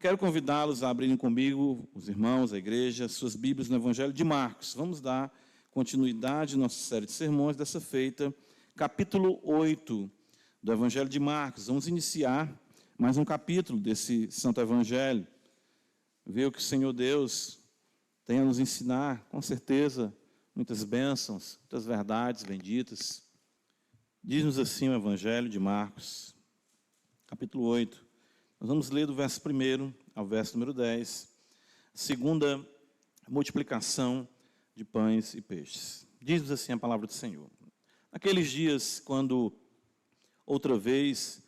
Quero convidá-los a abrirem comigo, os irmãos, a igreja, suas Bíblias no Evangelho de Marcos. Vamos dar continuidade à nossa série de sermões dessa feita, capítulo 8 do Evangelho de Marcos. Vamos iniciar mais um capítulo desse Santo Evangelho. Ver o que o Senhor Deus tem a nos ensinar, com certeza, muitas bênçãos, muitas verdades benditas. Diz-nos assim o Evangelho de Marcos, capítulo 8. Nós vamos ler do verso 1 ao verso número 10, segunda multiplicação de pães e peixes. Diz-nos assim a palavra do Senhor. Naqueles dias, quando outra vez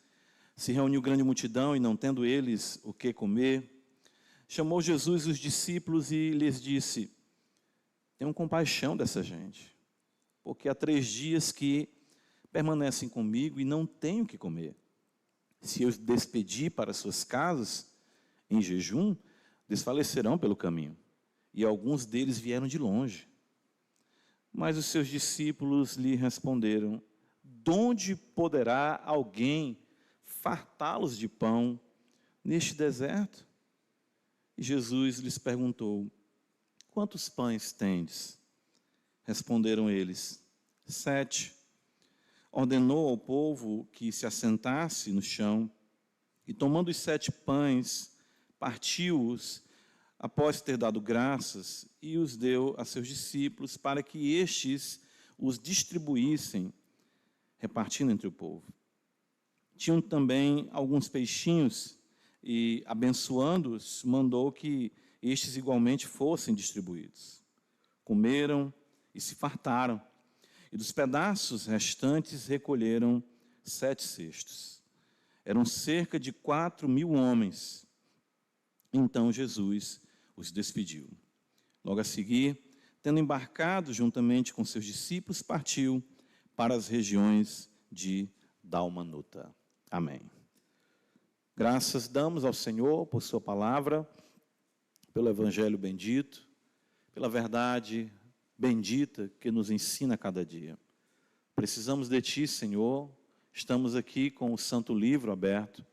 se reuniu grande multidão e não tendo eles o que comer, chamou Jesus os discípulos e lhes disse: tenham compaixão dessa gente, porque há 3 dias que permanecem comigo e não têm o que comer. Se eu os despedir para suas casas, em jejum, desfalecerão pelo caminho. E alguns deles vieram de longe. Mas os seus discípulos lhe responderam: donde poderá alguém fartá-los de pão neste deserto? E Jesus lhes perguntou: quantos pães tendes? Responderam eles: 7. Ordenou ao povo que se assentasse no chão, e tomando os 7 pães, partiu-os, após ter dado graças, e os deu a seus discípulos, para que estes os distribuíssem, repartindo entre o povo. Tinham também alguns peixinhos, e, abençoando-os, mandou que estes igualmente fossem distribuídos. Comeram e se fartaram, e dos pedaços restantes recolheram 7 cestos. Eram cerca de 4.000 homens. Então Jesus os despediu. Logo a seguir, tendo embarcado juntamente com seus discípulos, partiu para as regiões de Dalmanuta. Amém. Graças damos ao Senhor por sua palavra, pelo Evangelho bendito, pela verdade bendita que nos ensina a cada dia. Precisamos de Ti, Senhor. Estamos aqui com o Santo Livro aberto.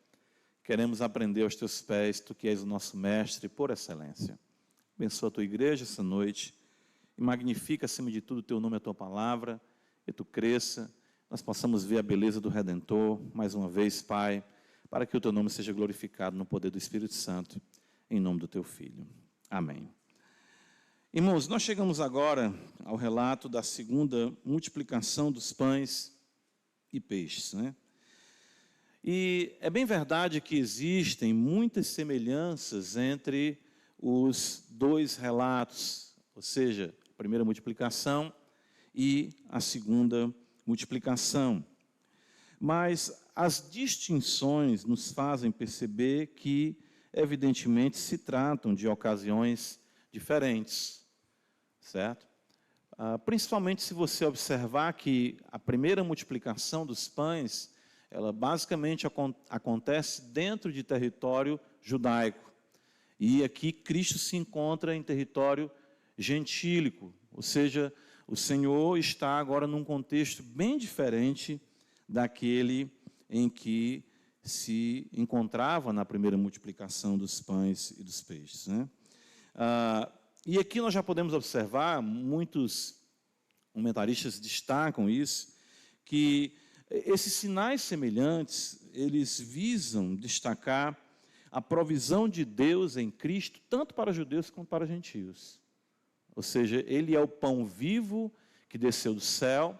Queremos aprender aos Teus pés, Tu que és o nosso mestre por excelência. Abençoa a Tua igreja essa noite e magnifica acima de tudo o Teu nome e a Tua palavra, e Tu cresça, nós possamos ver a beleza do Redentor mais uma vez, Pai, para que o Teu nome seja glorificado no poder do Espírito Santo, em nome do Teu Filho. Amém. Irmãos, nós chegamos agora ao relato da segunda multiplicação dos pães e peixes, né? E é bem verdade que existem muitas semelhanças entre os 2 relatos, ou seja, a primeira multiplicação e a segunda multiplicação. Mas as distinções nos fazem perceber que, evidentemente, se tratam de ocasiões diferentes. Certo? Principalmente se você observar que a primeira multiplicação dos pães, ela basicamente acontece dentro de território judaico. E aqui Cristo se encontra em território gentílico, ou seja, o Senhor está agora num contexto bem diferente daquele em que se encontrava na primeira multiplicação dos pães e dos peixes, né? E aqui nós já podemos observar, muitos comentaristas destacam isso, que esses sinais semelhantes, eles visam destacar a provisão de Deus em Cristo, tanto para judeus quanto para gentios. Ou seja, Ele é o pão vivo que desceu do céu,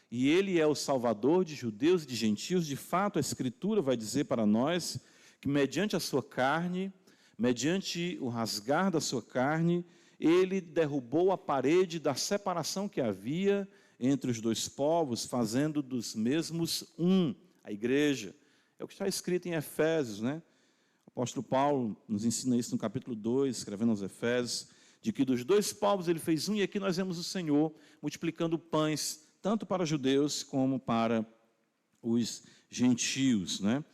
e Ele é o Salvador de judeus e de gentios. De fato, a Escritura vai dizer para nós que mediante a sua carne, mediante o rasgar da sua carne, Ele derrubou a parede da separação que havia entre os 2 povos, fazendo dos mesmos um, a igreja. É o que está escrito em Efésios, né? O apóstolo Paulo nos ensina isso no capítulo 2, escrevendo aos Efésios, de que dos 2 povos ele fez um, e aqui nós vemos o Senhor multiplicando pães, tanto para judeus como para os gentios, né?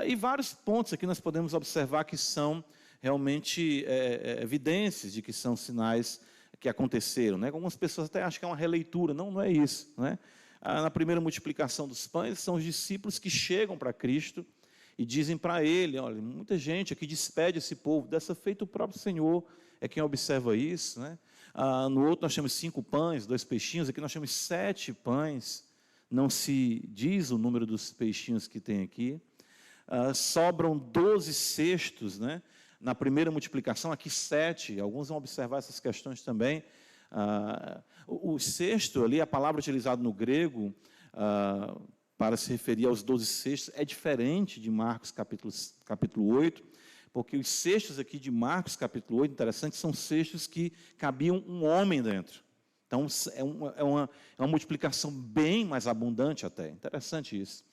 E vários pontos aqui nós podemos observar que são realmente evidências de que são sinais que aconteceram, né? Algumas pessoas até acham que é uma releitura. Não, não é isso, né? Na primeira multiplicação dos pães, são os discípulos que chegam para Cristo e dizem para ele, olha, muita gente aqui despede esse povo, dessa feita o próprio Senhor é quem observa isso, né? No outro nós temos 5 pães, 2 peixinhos, aqui nós temos 7 pães, não se diz o número dos peixinhos que tem aqui. Sobram 12 cestos, né? Na primeira multiplicação, aqui 7, alguns vão observar essas questões também. O cesto ali, a palavra utilizada no grego, para se referir aos 12 cestos, é diferente de Marcos capítulo 8, porque os cestos aqui de Marcos capítulo 8, interessante, são cestos que cabiam um homem dentro. Então, é uma multiplicação bem mais abundante até, interessante isso.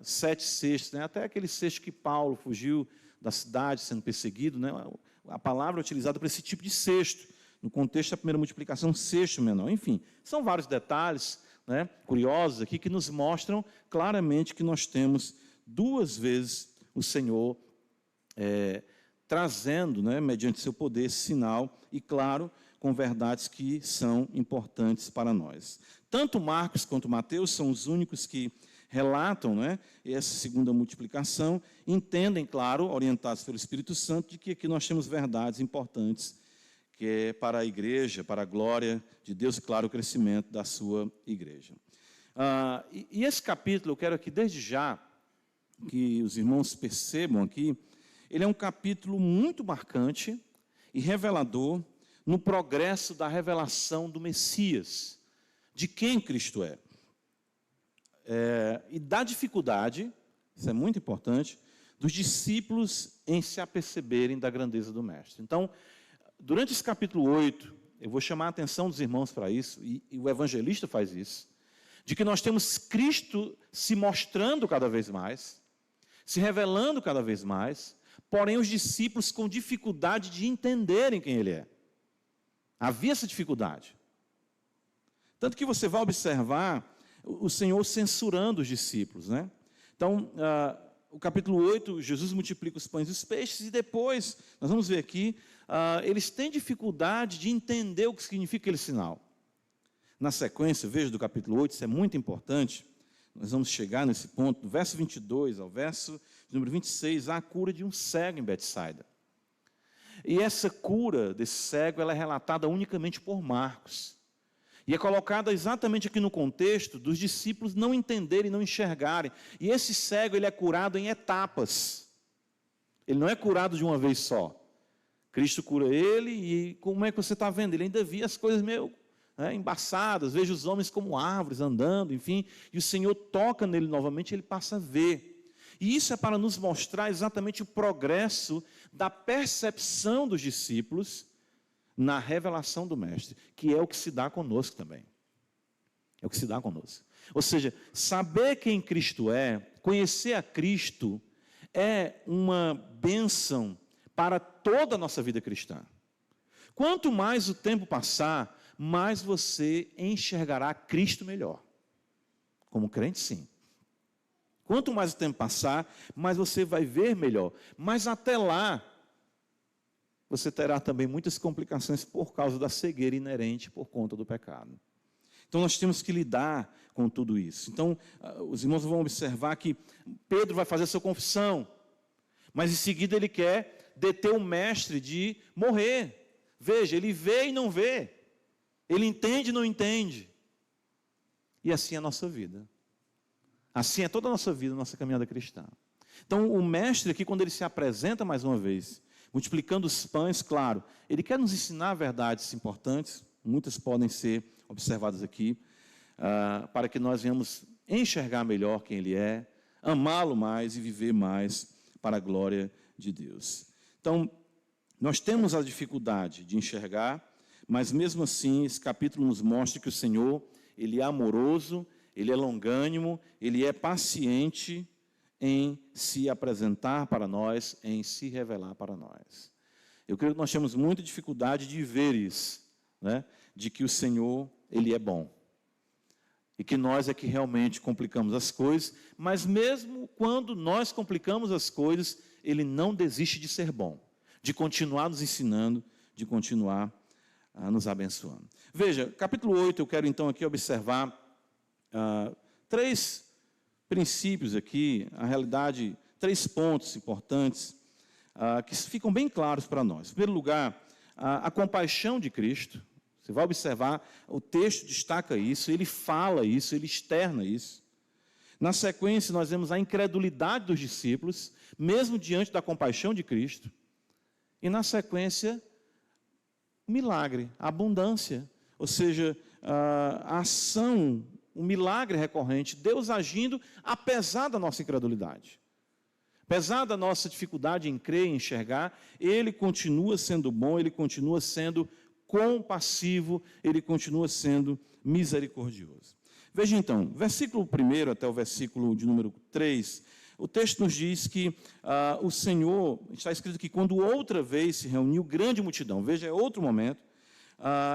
7 cestos, né? Até aquele cesto que Paulo fugiu da cidade sendo perseguido, né? A palavra é utilizada para esse tipo de cesto. No contexto da primeira multiplicação, um cesto menor. Enfim, são vários detalhes, né, curiosos aqui que nos mostram claramente que nós temos 2 vezes o Senhor trazendo, né, mediante seu poder, esse sinal, e claro, com verdades que são importantes para nós. Tanto Marcos quanto Mateus são os únicos que relatam, né, essa segunda multiplicação, entendem, claro, orientados pelo Espírito Santo, de que aqui nós temos verdades importantes, que é para a igreja, para a glória de Deus e, claro, o crescimento da sua igreja. E esse capítulo, eu quero aqui, desde já, que os irmãos percebam aqui, ele é um capítulo muito marcante e revelador no progresso da revelação do Messias, de quem Cristo é. E da dificuldade, isso é muito importante, dos discípulos em se aperceberem da grandeza do Mestre. Então, durante esse capítulo 8, eu vou chamar a atenção dos irmãos para isso, e o evangelista faz isso, de que nós temos Cristo se mostrando cada vez mais, se revelando cada vez mais, porém os discípulos com dificuldade de entenderem quem Ele é. Havia essa dificuldade. Tanto que você vai observar o Senhor censurando os discípulos, né? Então, o capítulo 8, Jesus multiplica os pães e os peixes, e depois, nós vamos ver aqui, eles têm dificuldade de entender o que significa aquele sinal. Na sequência, veja do capítulo 8, isso é muito importante, nós vamos chegar nesse ponto, do verso 22 ao verso número 26, há a cura de um cego em Betsaida. E essa cura desse cego, ela é relatada unicamente por Marcos. E é colocada exatamente aqui no contexto dos discípulos não entenderem, não enxergarem. E esse cego, ele é curado em etapas. Ele não é curado de uma vez só. Cristo cura ele e como é que você está vendo? Ele ainda via as coisas meio embaçadas, veja os homens como árvores andando, enfim. E o Senhor toca nele novamente e ele passa a ver. E isso é para nos mostrar exatamente o progresso da percepção dos discípulos na revelação do Mestre, que é o que se dá conosco também. É o que se dá conosco. Ou seja, saber quem Cristo é, conhecer a Cristo, é uma bênção para toda a nossa vida cristã. Quanto mais o tempo passar, mais você enxergará Cristo melhor. Como crente, sim. Quanto mais o tempo passar, mais você vai ver melhor. Mas até lá, você terá também muitas complicações por causa da cegueira inerente por conta do pecado. Então, nós temos que lidar com tudo isso. Então, os irmãos vão observar que Pedro vai fazer sua confissão, mas em seguida ele quer deter o mestre de morrer. Veja, ele vê e não vê. Ele entende e não entende. E assim é a nossa vida. Assim é toda a nossa vida, a nossa caminhada cristã. Então, o mestre aqui, quando ele se apresenta mais uma vez, multiplicando os pães, claro, ele quer nos ensinar verdades importantes, muitas podem ser observadas aqui, para que nós venhamos enxergar melhor quem Ele é, amá-lo mais e viver mais para a glória de Deus. Então, nós temos a dificuldade de enxergar, mas mesmo assim, esse capítulo nos mostra que o Senhor, Ele é amoroso, Ele é longânimo, Ele é paciente em se apresentar para nós, em se revelar para nós. Eu creio que nós temos muita dificuldade de ver isso, né? De que o Senhor, Ele é bom. E que nós é que realmente complicamos as coisas, mas mesmo quando nós complicamos as coisas, Ele não desiste de ser bom, de continuar nos ensinando, de continuar nos abençoando. Veja, capítulo 8, eu quero então aqui observar 3 princípios aqui, a realidade, 3 pontos importantes que ficam bem claros para nós. Em primeiro lugar, a compaixão de Cristo. Você vai observar, o texto destaca isso, ele fala isso, ele externa isso. Na sequência, nós vemos a incredulidade dos discípulos, mesmo diante da compaixão de Cristo. E na sequência, o milagre, a abundância, ou seja, a ação, o milagre recorrente, Deus agindo apesar da nossa incredulidade. Apesar da nossa dificuldade em crer, em enxergar, Ele continua sendo bom, Ele continua sendo compassivo, Ele continua sendo misericordioso. Veja então, versículo 1 até o versículo de número 3, o texto nos diz que o Senhor, está escrito que quando outra vez se reuniu grande multidão, veja, é outro momento,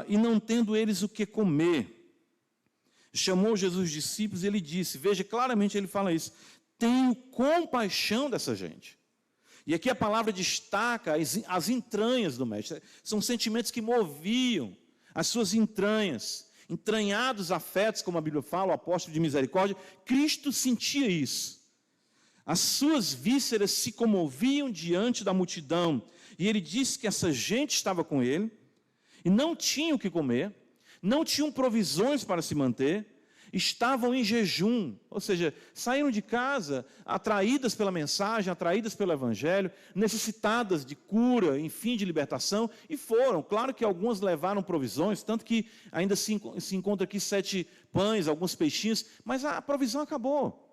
e não tendo eles o que comer, chamou Jesus os discípulos e ele disse, veja, claramente ele fala isso, tenho compaixão dessa gente. E aqui a palavra destaca as entranhas do Mestre, são sentimentos que moviam as suas entranhas, entranhados afetos, como a Bíblia fala, o apóstolo de misericórdia, Cristo sentia isso. As suas vísceras se comoviam diante da multidão, e ele disse que essa gente estava com ele, e não tinham o que comer, não tinham provisões para se manter, estavam em jejum, ou seja, saíram de casa atraídas pela mensagem, atraídas pelo Evangelho, necessitadas de cura, enfim, de libertação, e foram. Claro que algumas levaram provisões, tanto que ainda se encontra aqui 7 pães, alguns peixinhos, mas a provisão acabou.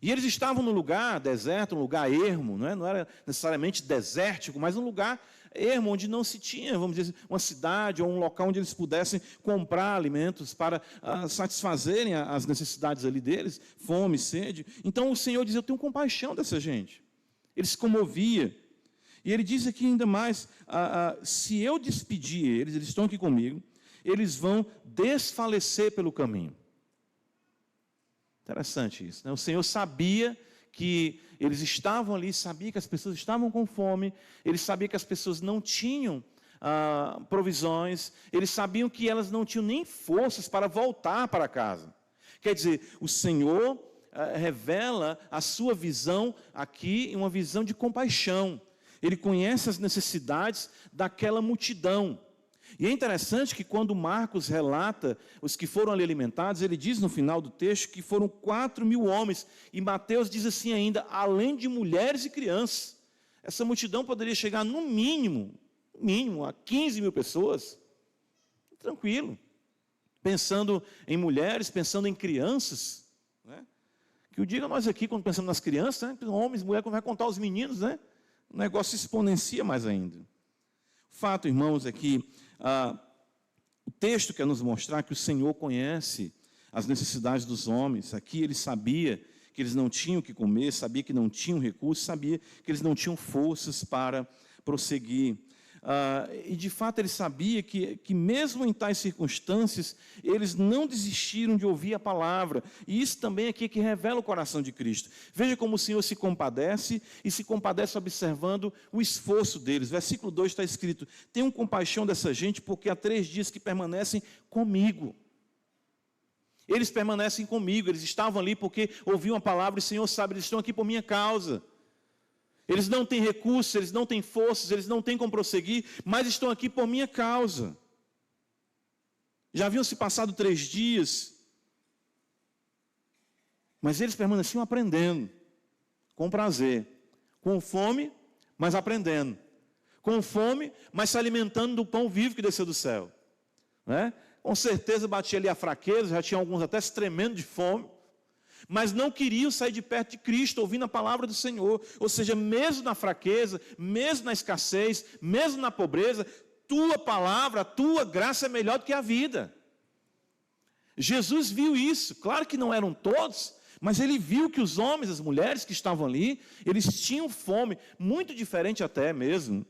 E eles estavam num lugar deserto, um lugar ermo, não era necessariamente desértico, mas um lugar ermo, onde não se tinha, vamos dizer, uma cidade ou um local onde eles pudessem comprar alimentos para satisfazerem as necessidades ali deles, fome, sede. Então o Senhor diz, eu tenho compaixão dessa gente. Ele se comovia. E ele diz aqui ainda mais, se eu despedir eles estão aqui comigo, eles vão desfalecer pelo caminho. Interessante isso, né? O Senhor sabia que eles estavam ali, sabia que as pessoas estavam com fome, ele sabia que as pessoas não tinham provisões, eles sabiam que elas não tinham nem forças para voltar para casa. Quer dizer, o Senhor revela a sua visão aqui, uma visão de compaixão. Ele conhece as necessidades daquela multidão. E é interessante que quando Marcos relata os que foram ali alimentados, ele diz no final do texto que foram 4.000 homens. E Mateus diz assim ainda, além de mulheres e crianças. Essa multidão poderia chegar no mínimo a 15.000 pessoas. Tranquilo. Pensando em mulheres, pensando em crianças. Né? Que o diga nós aqui, quando pensamos nas crianças, né? Homens, mulheres, quando vai contar os meninos, né? O negócio se exponencia mais ainda. O fato, irmãos, é que o texto quer nos mostrar que o Senhor conhece as necessidades dos homens. Aqui ele sabia que eles não tinham o que comer, sabia que não tinham recursos, sabia que eles não tinham forças para prosseguir. E de fato ele sabia que mesmo em tais circunstâncias, eles não desistiram de ouvir a palavra. E isso também aqui é que revela o coração de Cristo. Veja como o Senhor se compadece, e se compadece observando o esforço deles. Versículo 2 está escrito, tenham compaixão dessa gente, porque há 3 dias que permanecem comigo. Eles permanecem comigo, eles estavam ali porque ouviam a palavra, e o Senhor sabe, eles estão aqui por minha causa. Eles não têm recursos, eles não têm forças, eles não têm como prosseguir, mas estão aqui por minha causa. Já haviam se passado 3 dias, mas eles permaneciam aprendendo, com prazer, com fome, mas aprendendo, com fome, mas se alimentando do pão vivo que desceu do céu. Né? Com certeza batia ali a fraqueza, já tinha alguns até se tremendo de fome, mas não queriam sair de perto de Cristo, ouvindo a palavra do Senhor. Ou seja, mesmo na fraqueza, mesmo na escassez, mesmo na pobreza, tua palavra, a tua graça é melhor do que a vida. Jesus viu isso, claro que não eram todos, mas ele viu que os homens, as mulheres que estavam ali, eles tinham fome, muito diferente até mesmo.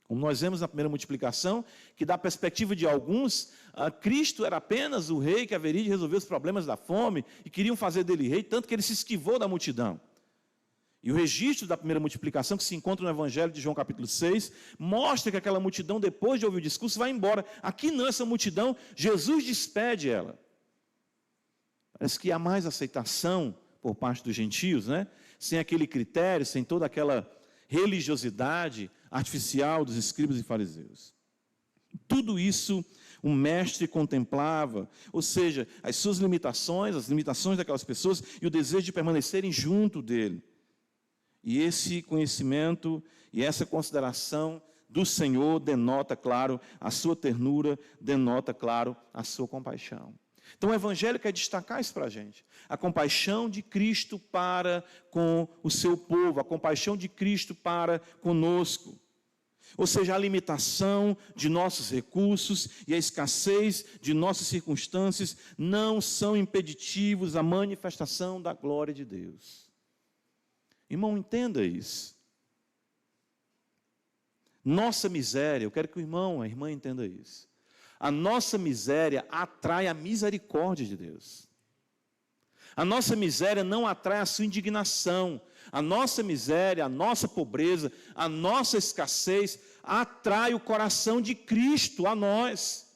Como nós vemos na primeira multiplicação, que da perspectiva de alguns, Cristo era apenas o rei que haveria de resolver os problemas da fome, e queriam fazer dele rei, tanto que ele se esquivou da multidão. E o registro da primeira multiplicação, que se encontra no Evangelho de João capítulo 6, mostra que aquela multidão, depois de ouvir o discurso, vai embora. Aqui não, essa multidão, Jesus despede ela. Parece que há mais aceitação por parte dos gentios, né? Sem aquele critério, sem toda aquela religiosidade artificial dos escribas e fariseus. Tudo isso o mestre contemplava, ou seja, as suas limitações, as limitações daquelas pessoas e o desejo de permanecerem junto dele. E esse conhecimento e essa consideração do Senhor denota, claro, a sua ternura, denota, claro, a sua compaixão. Então o Evangelho quer destacar isso para a gente. A compaixão de Cristo para com o seu povo, a compaixão de Cristo para conosco. Ou seja, a limitação de nossos recursos e a escassez de nossas circunstâncias não são impeditivos à manifestação da glória de Deus. Irmão, entenda isso. Nossa miséria, eu quero que o irmão, a irmã entenda isso. A nossa miséria atrai a misericórdia de Deus. A nossa miséria não atrai a sua indignação. A nossa miséria, a nossa pobreza, a nossa escassez atrai o coração de Cristo a nós.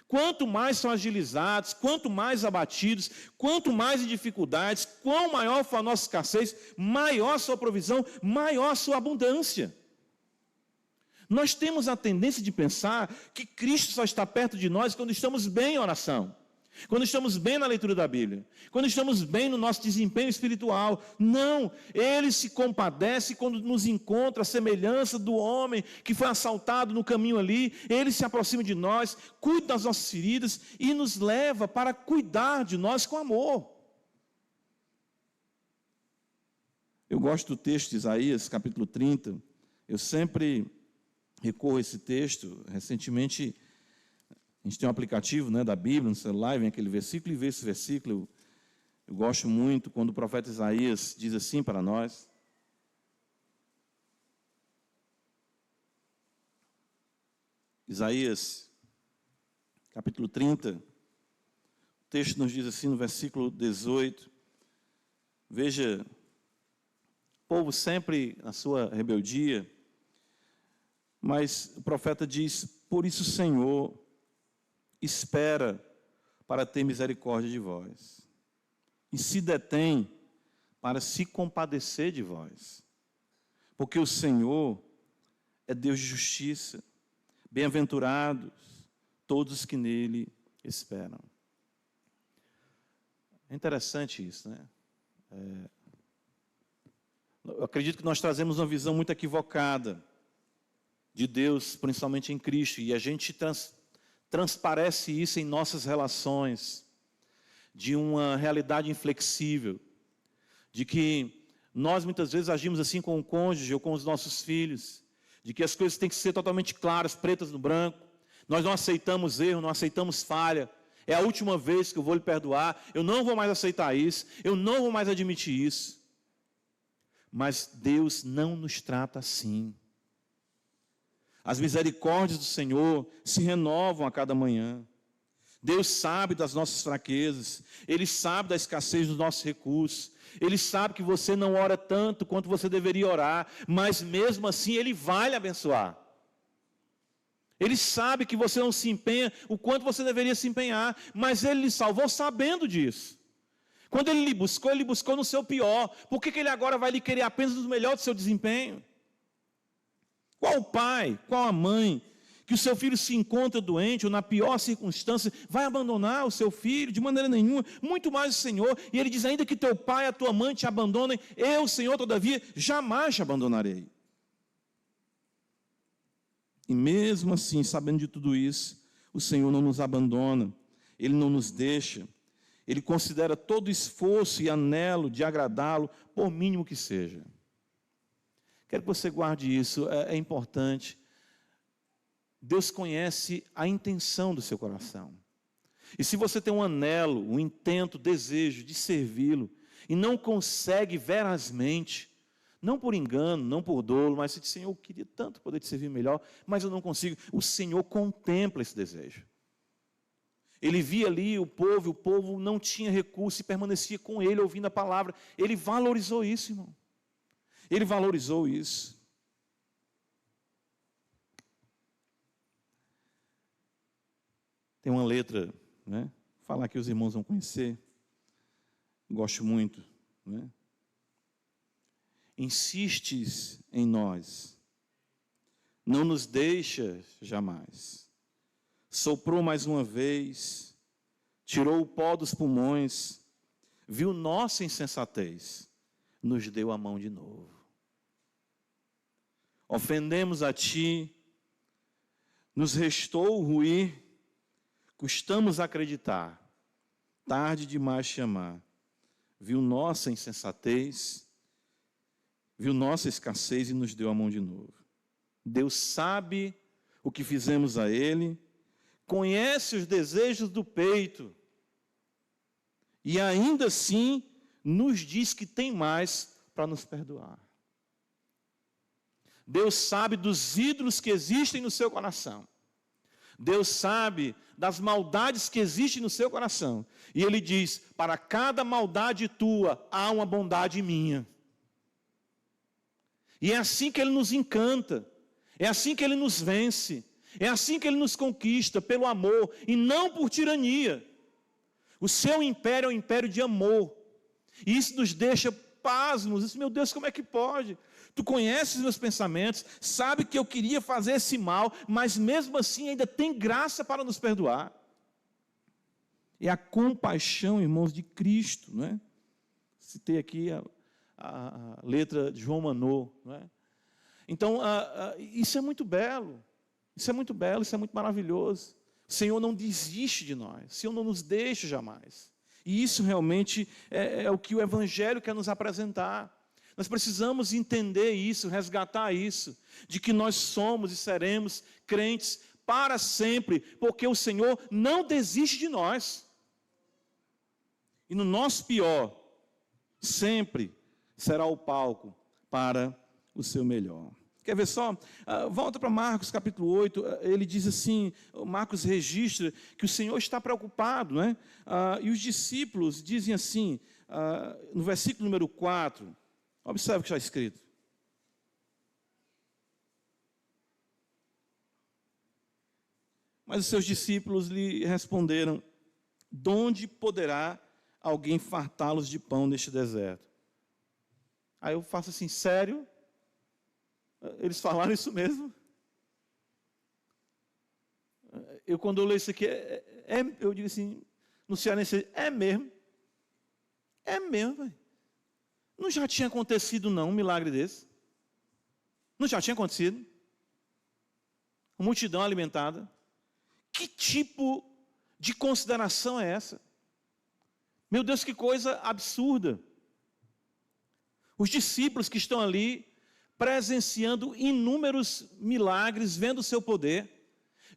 Quanto mais fragilizados, quanto mais abatidos, quanto mais em dificuldades, quão maior for a nossa escassez, maior a sua provisão, maior a sua abundância. Nós temos a tendência de pensar que Cristo só está perto de nós quando estamos bem em oração, quando estamos bem na leitura da Bíblia, quando estamos bem no nosso desempenho espiritual. Não, Ele se compadece quando nos encontra a semelhança do homem que foi assaltado no caminho ali. Ele se aproxima de nós, cuida das nossas feridas e nos leva para cuidar de nós com amor. Eu gosto do texto de Isaías, capítulo 30, eu sempre recorro a esse texto. Recentemente, a gente tem um aplicativo, né, da Bíblia no celular, vem aquele versículo e vê esse versículo. Eu gosto muito quando o profeta Isaías diz assim para nós. Isaías, capítulo 30, o texto nos diz assim no versículo 18. Veja, o povo sempre na sua rebeldia, mas o profeta diz: por isso, Senhor, espera para ter misericórdia de vós, e se detém para se compadecer de vós, porque o Senhor é Deus de justiça. Bem-aventurados todos os que nele esperam. É interessante isso, né? Eu acredito que nós trazemos uma visão muito equivocada de Deus, principalmente em Cristo, e a gente transparece isso em nossas relações, de uma realidade inflexível, de que nós muitas vezes agimos assim com o cônjuge ou com os nossos filhos, de que as coisas têm que ser totalmente claras, pretas no branco. Nós não aceitamos erro, não aceitamos falha. É a última vez que eu vou lhe perdoar, eu não vou mais aceitar isso, eu não vou mais admitir isso. Mas Deus não nos trata assim. As misericórdias do Senhor se renovam a cada manhã. Deus sabe das nossas fraquezas, Ele sabe da escassez dos nossos recursos, Ele sabe que você não ora tanto quanto você deveria orar, mas mesmo assim Ele vai lhe abençoar. Ele sabe que você não se empenha o quanto você deveria se empenhar, mas Ele lhe salvou sabendo disso. Quando Ele lhe buscou no seu pior. Por que Ele agora vai lhe querer apenas no melhor do seu desempenho? Qual o pai, qual a mãe, que o seu filho se encontra doente ou na pior circunstância, vai abandonar o seu filho de maneira nenhuma, muito mais o Senhor. E Ele diz: ainda que teu pai e a tua mãe te abandonem, eu, Senhor, todavia, jamais te abandonarei. E mesmo assim, sabendo de tudo isso, o Senhor não nos abandona, Ele não nos deixa, Ele considera todo esforço e anelo de agradá-lo, por mínimo que seja. Quero que você guarde isso, é importante. Deus conhece a intenção do seu coração. E se você tem um anelo, um intento, desejo de servi-lo, e não consegue verazmente, não por engano, não por dolo, mas você diz: Senhor, eu queria tanto poder te servir melhor, mas eu não consigo. O Senhor contempla esse desejo. Ele via ali o povo não tinha recurso e permanecia com ele, ouvindo a palavra. Ele valorizou isso, irmão. Ele valorizou isso. Tem uma letra, né? Falar que os irmãos vão conhecer. gosto muito, né? Insistes em nós, não nos deixa jamais. Soprou mais uma vez, tirou o pó dos pulmões, viu nossa insensatez, nos deu a mão de novo. Ofendemos a ti, nos restou o ruir, custamos acreditar, tarde demais te amar. Viu nossa insensatez, viu nossa escassez e nos deu a mão de novo. Deus sabe o que fizemos a Ele, conhece os desejos do peito, e ainda assim nos diz que tem mais para nos perdoar. Deus sabe dos ídolos que existem no seu coração. Deus sabe das maldades que existem no seu coração. E Ele diz, para cada maldade tua, há uma bondade minha. E é assim que Ele nos encanta, é assim que Ele nos vence, é assim que Ele nos conquista, pelo amor e não por tirania. O seu império é um império de amor, e isso nos deixa pasmos. Isso, meu Deus, como é que pode? Tu conheces os meus pensamentos, sabe que eu queria fazer esse mal, mas mesmo assim ainda tem graça para nos perdoar. É a compaixão, irmãos, de Cristo, não é? Citei aqui a letra de João Manô, não é? Então, isso é muito belo, isso é muito belo, isso é muito maravilhoso. O Senhor não desiste de nós, o Senhor não nos deixa jamais. E isso realmente é o que o Evangelho quer nos apresentar. Nós precisamos entender isso, resgatar isso, de que nós somos e seremos crentes para sempre, porque o Senhor não desiste de nós. E no nosso pior, sempre será o palco para o seu melhor. Quer ver só? Volta para Marcos capítulo 8, ele diz assim, Marcos registra que o Senhor está preocupado, né? E os discípulos dizem assim, no versículo número 4, observe o que está escrito. Mas os seus discípulos lhe responderam, de onde poderá alguém fartá-los de pão neste deserto? Aí eu faço assim, sério? Eles falaram isso mesmo? Quando eu leio isso aqui, eu digo assim, no cearense, é mesmo? É mesmo, velho. Não já tinha acontecido não um milagre desse? Não já tinha acontecido? Uma multidão alimentada? Que tipo de consideração é essa? Meu Deus, que coisa absurda. Os discípulos que estão ali, presenciando inúmeros milagres, vendo o seu poder,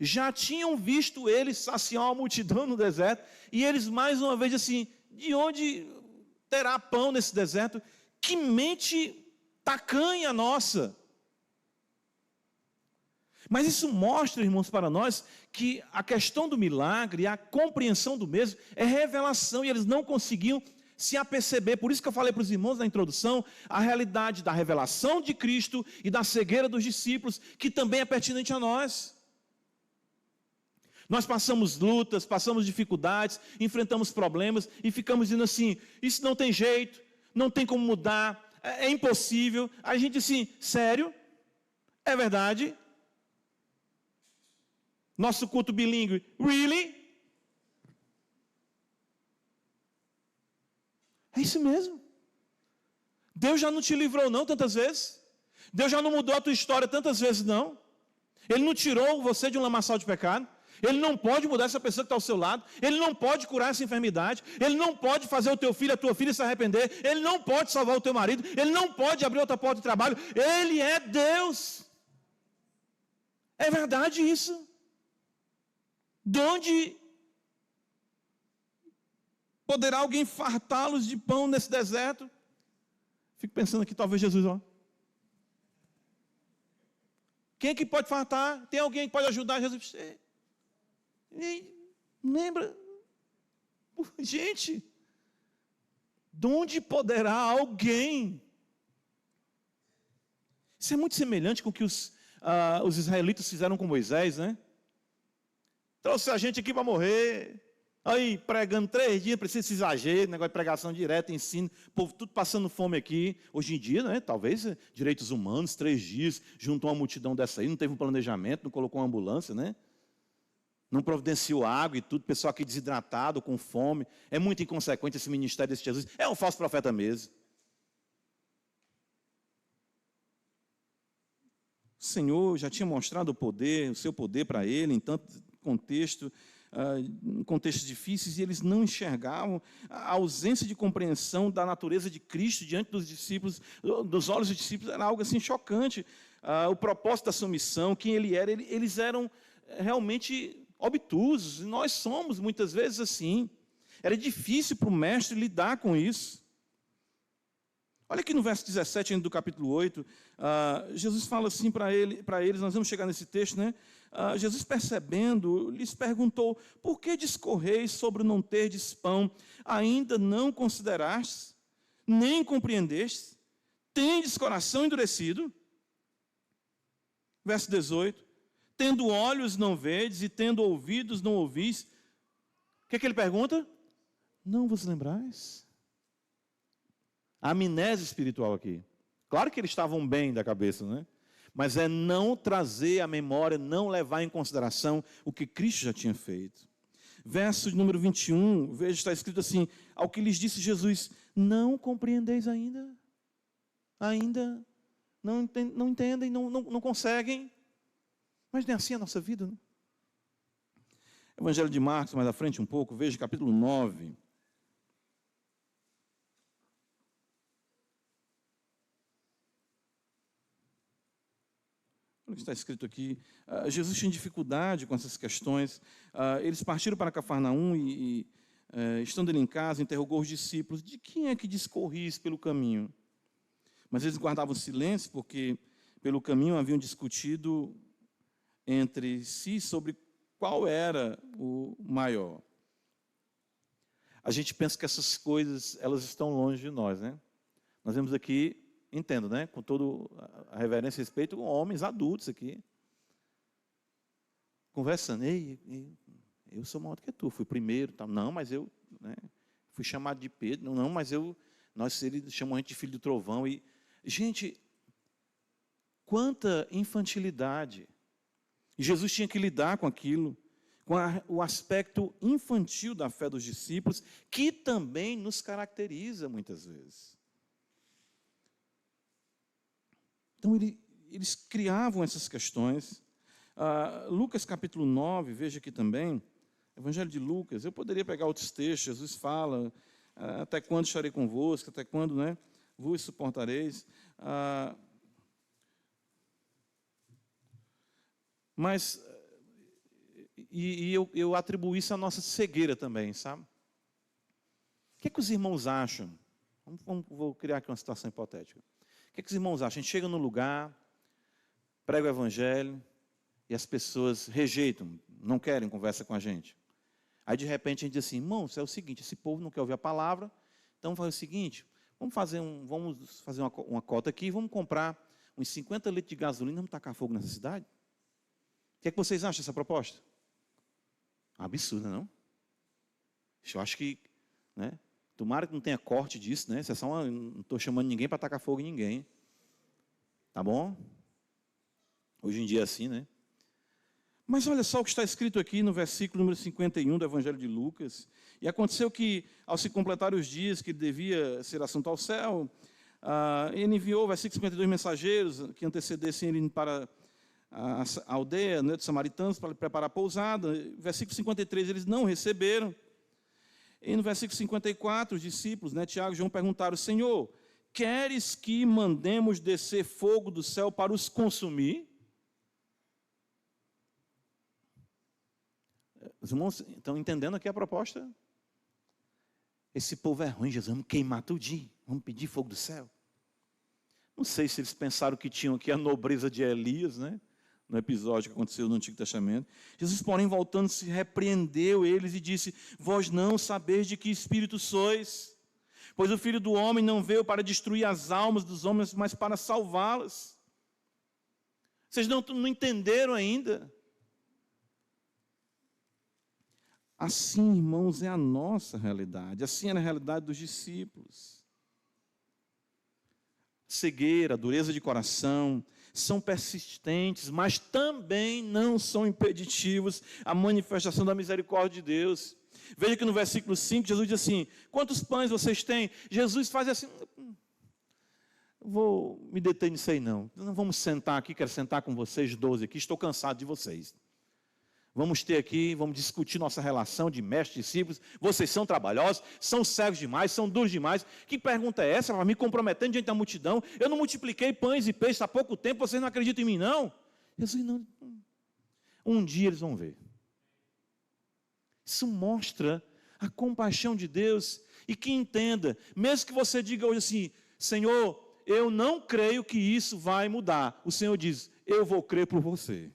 já tinham visto ele saciar uma multidão no deserto, e eles mais uma vez assim, de onde terá pão nesse deserto? Que mente tacanha nossa! Mas isso mostra, irmãos, para nós, que a questão do milagre, a compreensão do mesmo, é revelação, e eles não conseguiam se aperceber. Por isso que eu falei para os irmãos na introdução, a realidade da revelação de Cristo e da cegueira dos discípulos, que também é pertinente a nós. Nós passamos lutas, passamos dificuldades, enfrentamos problemas e ficamos dizendo assim, isso não tem jeito, não tem como mudar, é impossível. A gente assim, sério? É verdade? Nosso culto bilíngue, really? É isso mesmo. Deus já não te livrou não tantas vezes? Deus já não mudou a tua história tantas vezes não? Ele não tirou você de um lamaçal de pecado? Ele não pode mudar essa pessoa que está ao seu lado? Ele não pode curar essa enfermidade? Ele não pode fazer o teu filho, a tua filha se arrepender? Ele não pode salvar o teu marido? Ele não pode abrir outra porta de trabalho? Ele é Deus. É verdade isso. De onde poderá alguém fartá-los de pão nesse deserto? Fico pensando aqui, talvez Jesus, ó. Quem é que pode fartar? Tem alguém que pode ajudar Jesus? E lembra? Gente, de onde poderá alguém? Isso é muito semelhante com o que os israelitas fizeram com Moisés, né? Trouxe a gente aqui para morrer. Aí, pregando 3 dias, precisa esse exagero, negócio de pregação direta, ensino, o povo tudo passando fome aqui. Hoje em dia, né, talvez, direitos humanos, 3 dias, juntou uma multidão dessa aí, não teve um planejamento, não colocou uma ambulância, né? Não providenciou água e tudo, pessoal aqui desidratado, com fome. É muito inconsequente esse ministério desse Jesus. É um falso profeta mesmo. O Senhor já tinha mostrado o poder, o seu poder para ele, em tanto contexto, em contextos difíceis, e eles não enxergavam a ausência de compreensão da natureza de Cristo diante dos discípulos, dos olhos dos discípulos, era algo assim chocante. O propósito da sua missão, quem ele era, eles eram realmente obtusos, e nós somos muitas vezes assim. Era difícil para o mestre lidar com isso. Olha aqui no verso 17 ainda do capítulo 8, Jesus fala assim para eles, nós vamos chegar nesse texto, né? Jesus percebendo, lhes perguntou, por que discorreis sobre o não terdes pão? Ainda não considerastes, nem compreendestes? Tendes coração endurecido? Verso 18, tendo olhos não vedes e tendo ouvidos não ouvis. O que é que ele pergunta? Não vos lembrais? Amnésia espiritual aqui. Claro que eles estavam bem da cabeça, né? Mas é não trazer à memória, não levar em consideração o que Cristo já tinha feito. Verso de número 21, veja, está escrito assim, ao que lhes disse Jesus, não compreendeis ainda? Ainda não entendem, não conseguem? Mas nem assim a nossa vida, né? Evangelho de Marcos, mais à frente um pouco, veja capítulo 9. Olha o que está escrito aqui. Jesus tinha dificuldade com essas questões. Eles partiram para Cafarnaum e estando ele em casa, interrogou os discípulos, de quem é que discorris pelo caminho? Mas eles guardavam silêncio, porque pelo caminho haviam discutido entre si sobre qual era o maior. A gente pensa que essas coisas, elas estão longe de nós, né? Nós vemos aqui, entendo, né? Com toda a reverência e respeito, homens adultos aqui, conversando. Ei, eu sou maior do que tu, fui primeiro. Tal. Não, mas eu, né, fui chamado de Pedro. Não, mas eles chamam a gente de filho do trovão. E, gente, quanta infantilidade. E Jesus tinha que lidar com aquilo, com o aspecto infantil da fé dos discípulos, que também nos caracteriza muitas vezes. Então, eles criavam essas questões. Lucas capítulo 9, veja aqui também, Evangelho de Lucas, eu poderia pegar outros textos, Jesus fala, até quando estarei convosco, até quando, né, vos suportareis. Mas, eu atribuo isso à nossa cegueira também, sabe? O que é que os irmãos acham? Vou criar aqui uma situação hipotética. O que é que os irmãos acham? A gente chega no lugar, prega o evangelho, e as pessoas rejeitam, não querem conversa com a gente. Aí, de repente, a gente diz assim, irmãos, é o seguinte, esse povo não quer ouvir a palavra, então faz o seguinte, vamos fazer uma cota aqui, vamos comprar uns 50 litros de gasolina, vamos tacar fogo nessa cidade? O que é que vocês acham dessa proposta? Absurda, não? Eu acho que, né, tomara que não tenha corte disso, né? Não estou chamando ninguém para tacar fogo em ninguém. Tá bom? Hoje em dia é assim, né? Mas olha só o que está escrito aqui no versículo número 51 do Evangelho de Lucas. E aconteceu que, ao se completar os dias que ele devia ser assunto ao céu, ele enviou, versículo 52, mensageiros que antecedessem ele para a aldeia, né, dos samaritanos, para preparar a pousada. Versículo 53, eles não receberam. E no versículo 54, os discípulos, né, Tiago e João, perguntaram, Senhor, queres que mandemos descer fogo do céu para os consumir? Os irmãos estão entendendo aqui a proposta? Esse povo é ruim, Jesus, vamos queimar tudinho, vamos pedir fogo do céu. Não sei se eles pensaram que tinham aqui a nobreza de Elias, né? No episódio que aconteceu no Antigo Testamento. Jesus, porém, voltando-se, repreendeu eles e disse, vós não sabeis de que espírito sois, pois o Filho do Homem não veio para destruir as almas dos homens, mas para salvá-las. Vocês não entenderam ainda? Assim, irmãos, é a nossa realidade. Assim era a realidade dos discípulos. Cegueira, dureza de coração, são persistentes, mas também não são impeditivos à manifestação da misericórdia de Deus. Veja que no versículo 5, Jesus diz assim: quantos pães vocês têm? Jesus faz assim: vou me deter nisso aí não vamos sentar aqui, quero sentar com vocês 12 aqui, estou cansado de vocês. Vamos ter aqui, vamos discutir nossa relação de mestre e discípulos. Vocês são trabalhosos, são cegos demais, são duros demais. Que pergunta é essa? Me comprometendo diante da multidão. Eu não multipliquei pães e peixes há pouco tempo, vocês não acreditam em mim, não? Jesus, não. Um dia eles vão ver. Isso mostra a compaixão de Deus. E que entenda, mesmo que você diga hoje assim: Senhor, eu não creio que isso vai mudar. O Senhor diz: eu vou crer por você.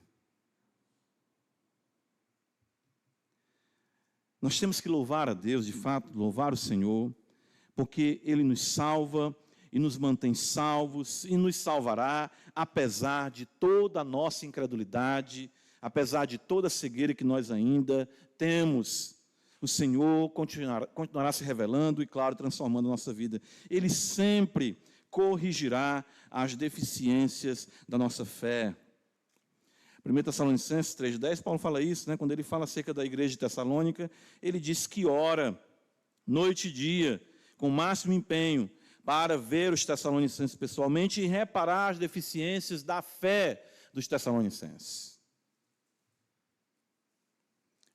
Nós temos que louvar a Deus, de fato, louvar o Senhor, porque Ele nos salva e nos mantém salvos e nos salvará, apesar de toda a nossa incredulidade, apesar de toda a cegueira que nós ainda temos. O Senhor continuará se revelando e, claro, transformando a nossa vida. Ele sempre corrigirá as deficiências da nossa fé. 1 Tessalonicenses 3,10, Paulo fala isso, quando ele fala acerca da igreja de Tessalônica, ele diz que ora, noite e dia, com o máximo empenho, para ver os tessalonicenses pessoalmente e reparar as deficiências da fé dos tessalonicenses.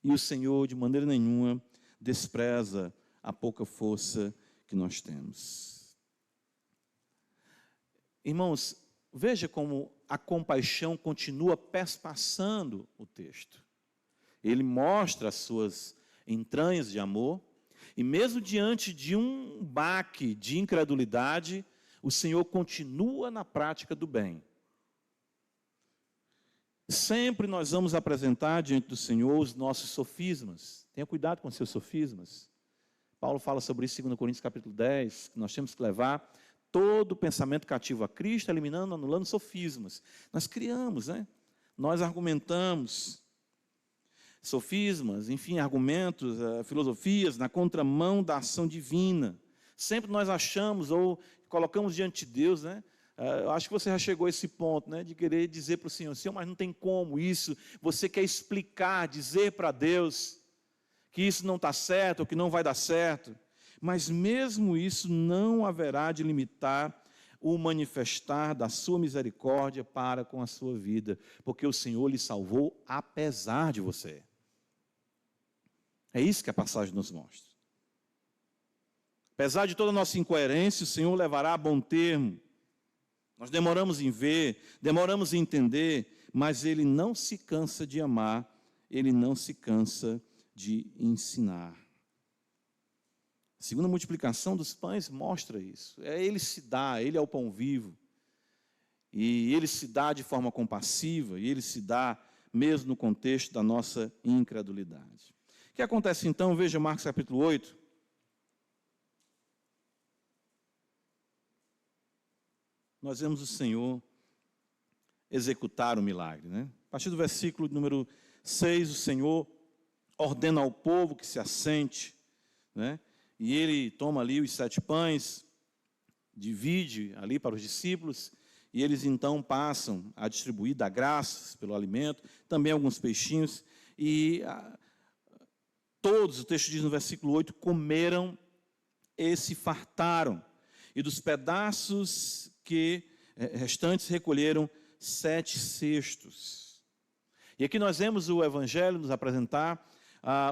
E o Senhor, de maneira nenhuma, despreza a pouca força que nós temos. Irmãos, veja como a compaixão continua perspassando o texto. Ele mostra as suas entranhas de amor, e mesmo diante de um baque de incredulidade, o Senhor continua na prática do bem. Sempre nós vamos apresentar diante do Senhor os nossos sofismas. Tenha cuidado com os seus sofismas. Paulo fala sobre isso em 2 Coríntios capítulo 10, que nós temos que levar todo pensamento cativo a Cristo, eliminando, anulando sofismas. Nós criamos, Nós argumentamos sofismas, enfim, argumentos, filosofias na contramão da ação divina. Sempre nós achamos ou colocamos diante de Deus, eu acho que você já chegou a esse ponto, de querer dizer para o Senhor: Senhor, mas não tem como isso. Você quer explicar, dizer para Deus que isso não está certo, ou que não vai dar certo. Mas mesmo isso não haverá de limitar o manifestar da sua misericórdia para com a sua vida, porque o Senhor lhe salvou apesar de você. É isso que a passagem nos mostra. Apesar de toda a nossa incoerência, o Senhor levará a bom termo. Nós demoramos em ver, demoramos em entender, mas Ele não se cansa de amar, Ele não se cansa de ensinar. A segunda multiplicação dos pães mostra isso. Ele se dá, Ele é o pão vivo. E Ele se dá de forma compassiva, e Ele se dá mesmo no contexto da nossa incredulidade. O que acontece então? Veja Marcos capítulo 8. Nós vemos o Senhor executar o milagre. A partir do versículo número 6, o Senhor ordena ao povo que se assente, e Ele toma ali os 7 pães, divide ali para os discípulos, e eles então passam a distribuir, dar graças pelo alimento, também alguns peixinhos, e todos, o texto diz no versículo 8, comeram e se fartaram, e dos pedaços que restantes recolheram 7 cestos. E aqui nós vemos o Evangelho nos apresentar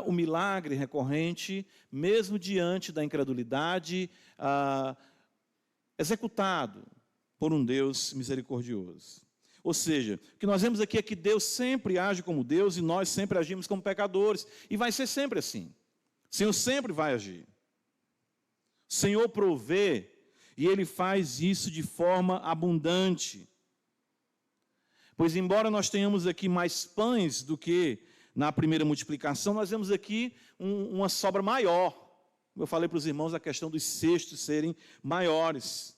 o milagre recorrente, mesmo diante da incredulidade, executado por um Deus misericordioso. Ou seja, o que nós vemos aqui é que Deus sempre age como Deus e nós sempre agimos como pecadores. E vai ser sempre assim. O Senhor sempre vai agir. O Senhor provê e Ele faz isso de forma abundante. Pois embora nós tenhamos aqui mais pães do que na primeira multiplicação, nós vemos aqui uma sobra maior. Eu falei para os irmãos a questão dos cestos serem maiores.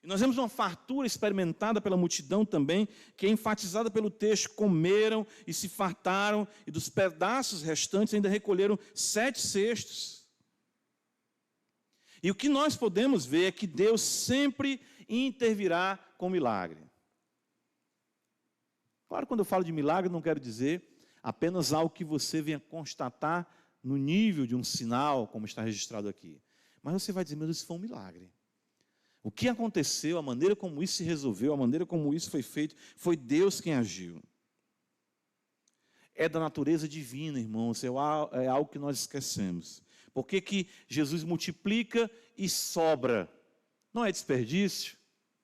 E nós vemos uma fartura experimentada pela multidão também, que é enfatizada pelo texto: comeram e se fartaram, e dos pedaços restantes ainda recolheram 7 cestos. E o que nós podemos ver é que Deus sempre intervirá com milagre. Claro, quando eu falo de milagre, não quero dizer apenas algo que você venha constatar no nível de um sinal, como está registrado aqui. Mas você vai dizer: meu Deus, isso foi um milagre. O que aconteceu, a maneira como isso se resolveu, a maneira como isso foi feito, foi Deus quem agiu. É da natureza divina, irmãos, é algo que nós esquecemos. Por que que Jesus multiplica e sobra? Não é desperdício?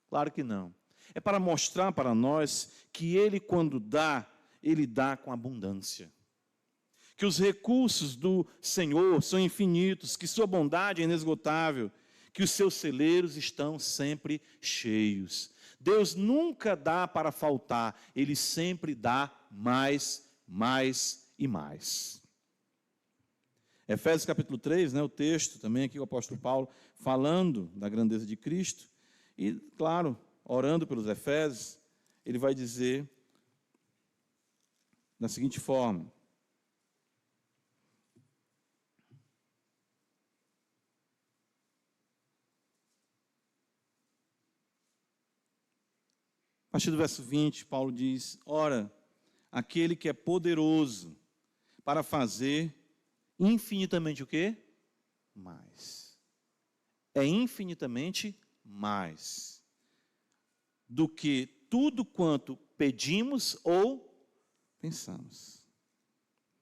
Claro que não. É para mostrar para nós que Ele, quando dá, Ele dá com abundância. Que os recursos do Senhor são infinitos, que sua bondade é inesgotável, que os seus celeiros estão sempre cheios. Deus nunca dá para faltar, Ele sempre dá mais, mais e mais. Efésios capítulo 3, o texto também aqui o apóstolo Paulo falando da grandeza de Cristo, e claro, orando pelos Efésios, ele vai dizer da seguinte forma: a partir do verso 20, Paulo diz: ora, aquele que é poderoso para fazer infinitamente o quê? Mais. É infinitamente mais do que tudo quanto pedimos ou pensamos.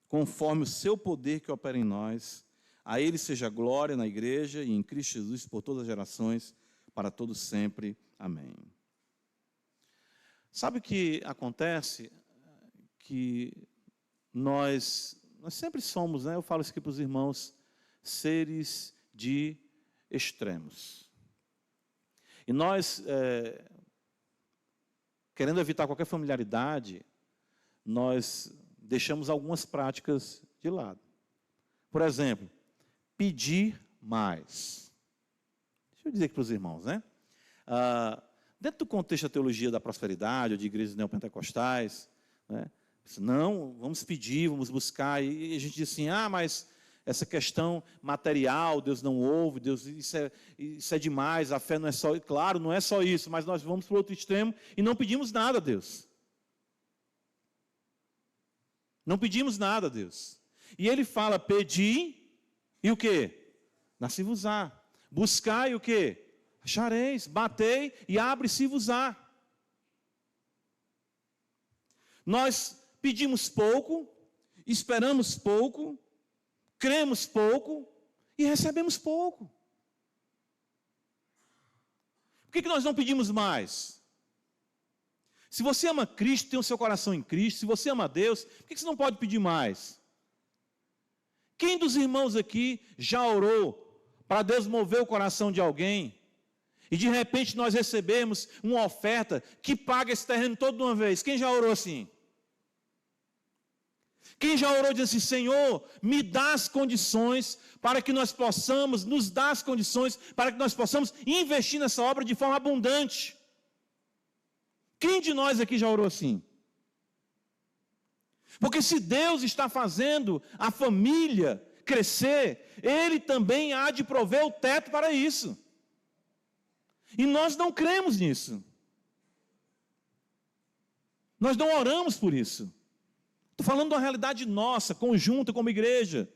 Conforme o seu poder que opera em nós, a Ele seja glória na igreja e em Cristo Jesus por todas as gerações, para todos sempre. Amém. Sabe o que acontece? Que nós sempre somos, eu falo isso aqui para os irmãos, seres de extremos. E nós, querendo evitar qualquer familiaridade, nós deixamos algumas práticas de lado. Por exemplo, pedir mais. Deixa eu dizer aqui para os irmãos, dentro do contexto da teologia da prosperidade, ou de igrejas neopentecostais, não, vamos pedir, vamos buscar, e a gente diz assim: mas essa questão material, Deus não ouve, Deus, isso é demais, a fé não é só, claro, não é só isso, mas nós vamos para o outro extremo e não pedimos nada a Deus. Não pedimos nada a Deus. E Ele fala: pedi, e o quê? Nasce-vos-á. Buscai, e o quê? Achareis. Batei, e abre-se-vos-á. Nós pedimos pouco, esperamos pouco, cremos pouco e recebemos pouco. Por que nós não pedimos mais? Se você ama Cristo, tem o seu coração em Cristo, se você ama Deus, por que você não pode pedir mais? Quem dos irmãos aqui já orou para Deus mover o coração de alguém e de repente nós recebemos uma oferta que paga esse terreno todo de uma vez? Quem já orou assim? Quem já orou e disse assim: Senhor, me dá as condições para que nós possamos, nos dá as condições para que nós possamos investir nessa obra de forma abundante? Quem de nós aqui já orou assim? Porque se Deus está fazendo a família crescer, Ele também há de prover o teto para isso. E nós não cremos nisso. Nós não oramos por isso. Estou falando de uma realidade nossa, conjunta como igreja.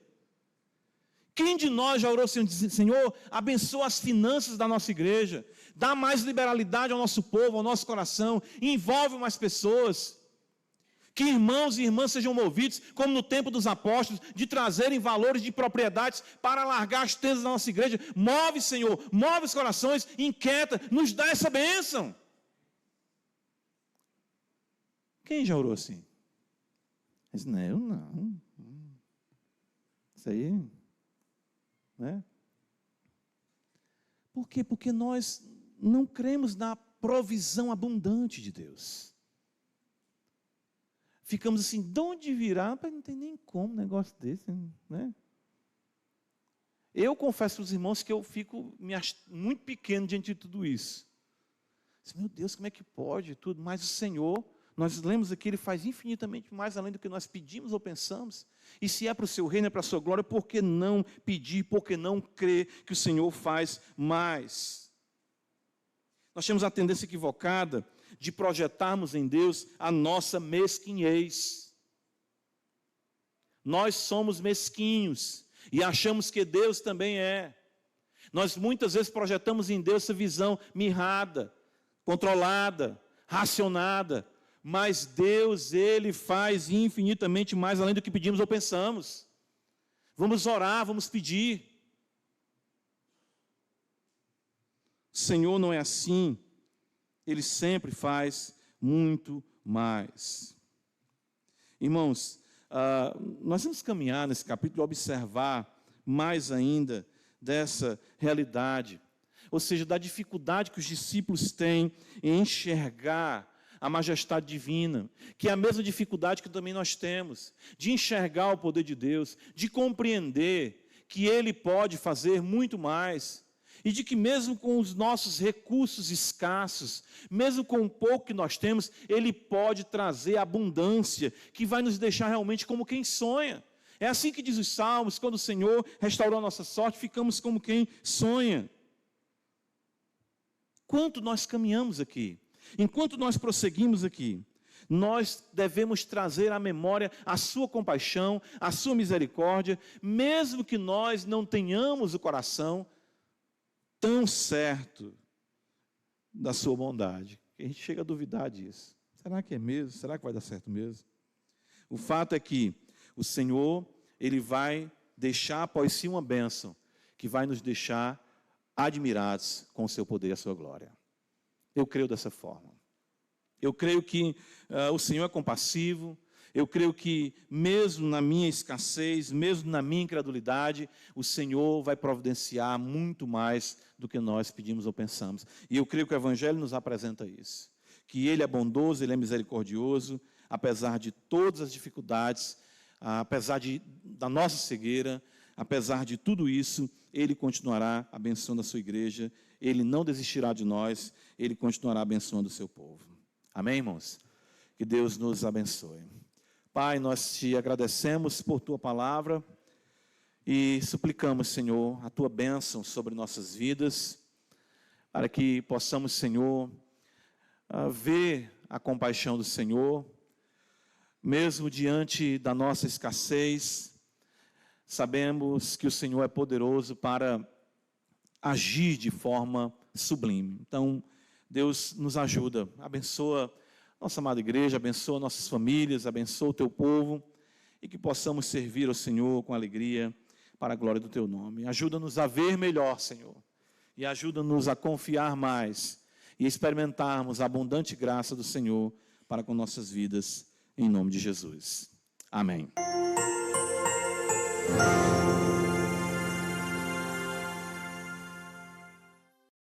Quem de nós já orou assim, Senhor, abençoa as finanças da nossa igreja, dá mais liberalidade ao nosso povo, ao nosso coração, envolve mais pessoas, que irmãos e irmãs sejam movidos, como no tempo dos apóstolos, de trazerem valores de propriedades para alargar as tendas da nossa igreja. Move, Senhor, move os corações, inquieta, nos dá essa bênção. Quem já orou assim? Mas não, eu não. Isso aí, Por quê? Porque nós não cremos na provisão abundante de Deus. Ficamos assim: de onde virá? Não tem nem como um negócio desse, Eu confesso para os irmãos que eu fico muito pequeno diante de tudo isso. Meu Deus, como é que pode tudo? Mas o Senhor, nós lemos aqui, Ele faz infinitamente mais além do que nós pedimos ou pensamos. E se é para o seu reino, é para a sua glória, por que não pedir, por que não crer que o Senhor faz mais? Nós temos a tendência equivocada de projetarmos em Deus a nossa mesquinhez. Nós somos mesquinhos e achamos que Deus também é. Nós muitas vezes projetamos em Deus essa visão mirrada, controlada, racionada, mas Deus, Ele faz infinitamente mais além do que pedimos ou pensamos. Vamos orar, vamos pedir. O Senhor não é assim, Ele sempre faz muito mais. Irmãos, nós vamos caminhar nesse capítulo, observar mais ainda dessa realidade, ou seja, da dificuldade que os discípulos têm em enxergar a majestade divina, que é a mesma dificuldade que também nós temos, de enxergar o poder de Deus, de compreender que Ele pode fazer muito mais, e de que mesmo com os nossos recursos escassos, mesmo com o pouco que nós temos, Ele pode trazer abundância, que vai nos deixar realmente como quem sonha. É assim que diz os Salmos, quando o Senhor restaurou a nossa sorte, ficamos como quem sonha. Enquanto nós caminhamos aqui, enquanto nós prosseguimos aqui, nós devemos trazer à memória a sua compaixão, a sua misericórdia, mesmo que nós não tenhamos o coração tão certo da sua bondade, que a gente chega a duvidar disso. Será que é mesmo? Será que vai dar certo mesmo? O fato é que o Senhor, Ele vai deixar após si uma bênção, que vai nos deixar admirados com o seu poder e a sua glória. Eu creio dessa forma. Eu creio que o Senhor é compassivo. Eu creio que mesmo na minha escassez, mesmo na minha incredulidade, o Senhor vai providenciar muito mais do que nós pedimos ou pensamos. E eu creio que o Evangelho nos apresenta isso. Que Ele é bondoso, Ele é misericordioso, apesar de todas as dificuldades, apesar da nossa cegueira, apesar de tudo isso, Ele continuará abençoando a sua igreja, Ele não desistirá de nós, Ele continuará abençoando o seu povo. Amém, irmãos? Que Deus nos abençoe. Pai, nós te agradecemos por Tua palavra e suplicamos, Senhor, a Tua bênção sobre nossas vidas, para que possamos, Senhor, ver a compaixão do Senhor, mesmo diante da nossa escassez. Sabemos que o Senhor é poderoso para agir de forma sublime. Então, Deus nos ajuda, abençoa nossa amada igreja, abençoa nossas famílias, abençoa o Teu povo, e que possamos servir ao Senhor com alegria, para a glória do Teu nome. Ajuda-nos a ver melhor, Senhor, e ajuda-nos a confiar mais, e experimentarmos a abundante graça do Senhor para com nossas vidas, em nome de Jesus. Amém.